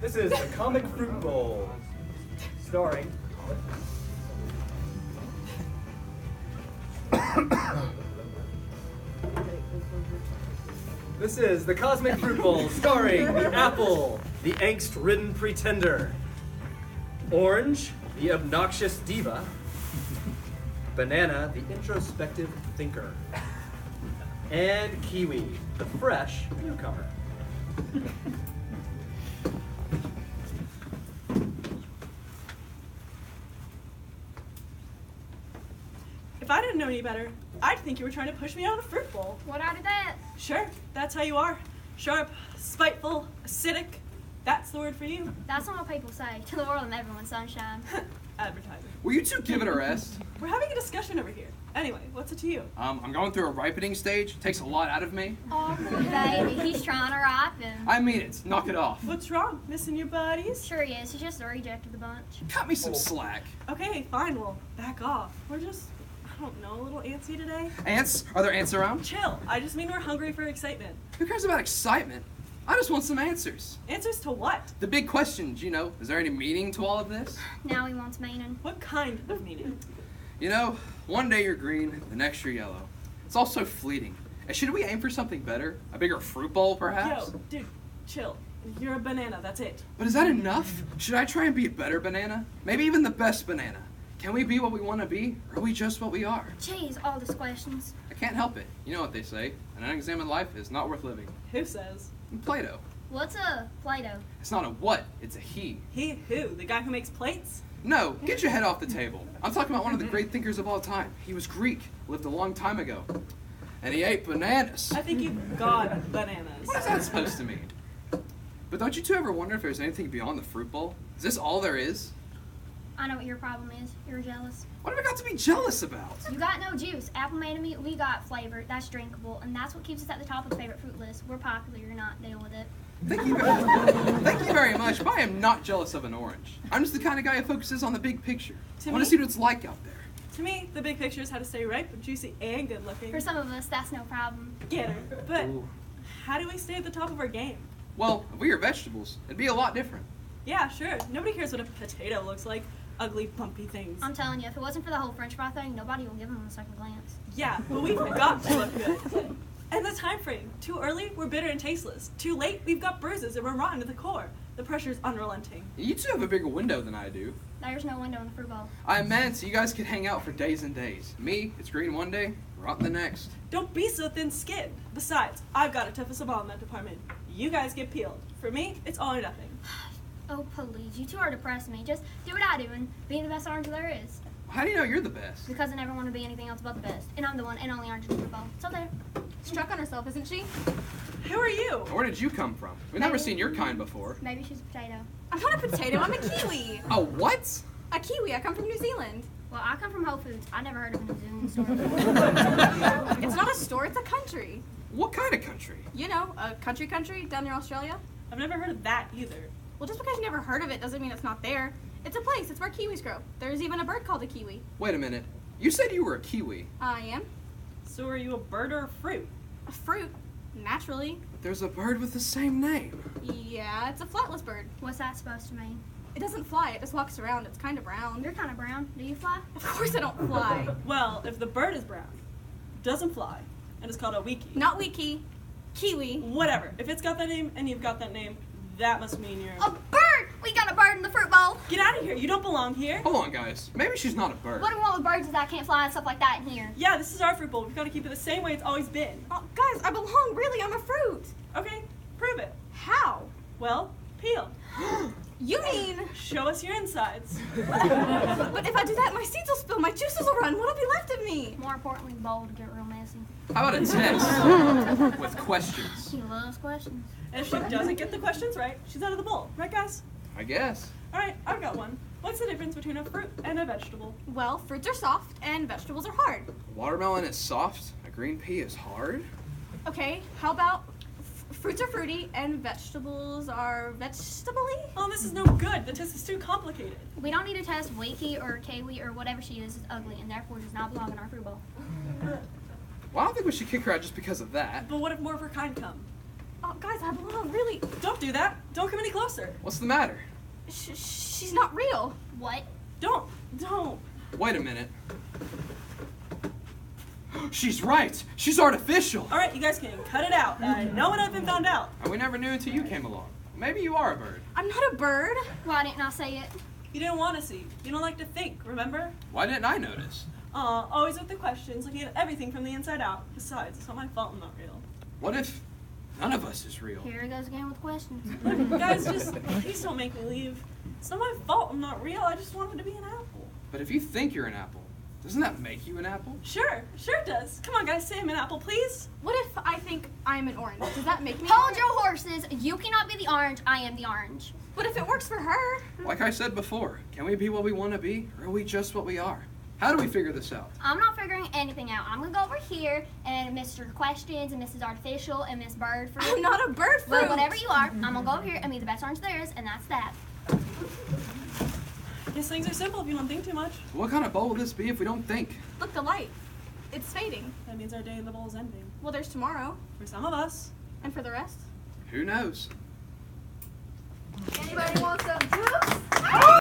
This is the Comic Fruit Bowl, starring This is the Cosmic Fruit Bowl, starring the apple, the angst-ridden pretender, orange, the obnoxious diva, banana, the introspective thinker, and kiwi, the fresh newcomer. If I didn't know any better, I'd think you were trying to push me out of the fruit bowl. What out of that? Sure, that's how you are. Sharp, spiteful, acidic. That's the word for you. That's not what people say to the world and everyone's sunshine. Advertising. Will you two give it a rest? We're having a discussion over here. Anyway, what's it to you? I'm going through a ripening stage. It takes a lot out of me. Oh, baby, he's trying to ripen. I mean it. Knock it off. What's wrong? Missing your buddies? Sure he is. He's just a reject of the bunch. Cut me some slack. Okay, fine, well, back off. We're just, I don't know, a little antsy today. Ants? Are there ants around? Chill. I just mean we're hungry for excitement. Who cares about excitement? I just want some answers. Answers to what? The big questions, you know. Is there any meaning to all of this? Now he wants meaning. What kind of meaning? You know, one day you're green, the next you're yellow. It's all so fleeting. And should we aim for something better? A bigger fruit bowl, perhaps? Yo, dude, chill. You're a banana, that's it. But is that enough? Should I try and be a better banana? Maybe even the best banana? Can we be what we want to be, or are we just what we are? Jeez, all these questions. I can't help it. You know what they say. An unexamined life is not worth living. Who says? Plato. What's a Play-Doh? It's not a what, it's a he. He who? The guy who makes plates? No, get your head off the table. I'm talking about one of the great thinkers of all time. He was Greek, lived a long time ago. And he ate bananas. I think you've got bananas. What is that supposed to mean? But don't you two ever wonder if there's anything beyond the fruit bowl? Is this all there is? I know what your problem is. You're jealous. What have I got to be jealous about? You got no juice. Apple made me. We got flavor. That's drinkable, and that's what keeps us at the top of the favorite fruit list. We're popular. You're not. Deal with it. Thank you very much, but I am not jealous of an orange. I'm just the kind of guy who focuses on the big picture. I want to see what it's like out there. To me, the big picture is how to stay ripe, juicy, and good looking. For some of us, that's no problem. Get her. But how do we stay at the top of our game? Well, if we are vegetables, it'd be a lot different. Yeah, sure. Nobody cares what a potato looks like. Ugly, bumpy things. I'm telling you, if it wasn't for the whole French fry thing, nobody will give them a second glance. Yeah, but we've got to look good. And the time frame. Too early, we're bitter and tasteless. Too late, we've got bruises and we're rotten to the core. The pressure's unrelenting. You two have a bigger window than I do. There's no window in the fruit bowl. I meant so you guys could hang out for days and days. Me, it's green one day, rotten the next. Don't be so thin-skinned. Besides, I've got a tough as a ball in that department. You guys get peeled. For me, it's all or nothing. Oh, please. You two are depressing me. Just do what I do and be the best orange there is. How do you know you're the best? Because I never want to be anything else but the best. And I'm the one and only orange in the fruit bowl. So there. Struck on herself, isn't she? Who are you? Where did you come from? We've never seen your kind before. Maybe she's a potato. I'm not a potato, I'm a kiwi. Oh, what? A kiwi, I come from New Zealand. Well, I come from Whole Foods. I never heard of a New Zealand store. It's not a store, it's a country. What kind of country? You know, a country down near Australia. I've never heard of that either. Well, just because you never heard of it doesn't mean it's not there. It's a place, it's where kiwis grow. There's even a bird called a kiwi. Wait a minute. You said you were a kiwi. I am. So are you a bird or a fruit? A fruit, naturally. But there's a bird with the same name. Yeah, it's a flightless bird. What's that supposed to mean? It doesn't fly, it just walks around. It's kind of brown. You're kind of brown. Do you fly? Of course I don't fly. Well, if the bird is brown, doesn't fly, and is called a wiki. Not wiki, kiwi. Whatever. If it's got that name and you've got that name, that must mean you're... A bird! We got a bird in the fruit bowl. Get out of here. You don't belong here. Hold on, guys. Maybe she's not a bird. What do we want with birds is I can't fly and stuff like that in here. Yeah, this is our fruit bowl. We've got to keep it the same way it's always been. Oh, guys, I belong. Really, I'm a fruit. Okay, prove it. How? Well, peel. You mean... Show us your insides. But if I do that, my seeds will spill, my juices will run. What'll be left of me? More importantly, the bowl will get real messy. How about a test with questions? She loves questions. And if she doesn't get the questions right, she's out of the bowl. Right, guys? I guess. All right, I've got one. What's the difference between a fruit and a vegetable? Well, fruits are soft and vegetables are hard. A watermelon is soft. A green pea is hard. Okay, how about Fruits are fruity and vegetables are vegetable-y. Oh, this is no good. The test is too complicated. We don't need to test Wakey or Kaylee or whatever she is ugly and therefore does not belong in our fruit bowl. Well, I don't think we should kick her out just because of that. But what if more of her kind come? Oh, guys, Abeloa, really, Don't do that. Don't come any closer. What's the matter? she's not real. What? Don't. Wait a minute. She's right. She's artificial. All right, you guys can cut it out. I know what I've been found out. And we never knew until you came along. Maybe you are a bird. I'm not a bird. Why didn't I say it? You didn't want to see. You don't like to think, remember? Why didn't I notice? Always with the questions, looking at everything from the inside out. Besides, it's not my fault I'm not real. What if none of us is real? Here he goes again with questions. Look, guys, just please don't make me leave. It's not my fault I'm not real. I just wanted to be an apple. But if you think you're an apple, doesn't that make you an apple? Sure it does. Come on, guys, say I'm an apple, please. What if I think I'm an orange? Does that make me? Hold your horses. You cannot be the orange. I am the orange. But if it works for her. Like I said before, can we be what we want to be, or are we just what we are? How do we figure this out? I'm not figuring anything out. I'm gonna go over here and Mr. Questions and Mrs. Artificial and Miss Bird Fruit. I'm not a bird fruit. Well, whatever you are, I'm gonna go over here and be the best orange there is, and that's that. I guess things are simple if you don't think too much. What kind of bowl will this be if we don't think? Look, the light. It's fading. That means our day in the bowl is ending. Well, there's tomorrow. For some of us. And for the rest? Who knows? Anybody want some juice?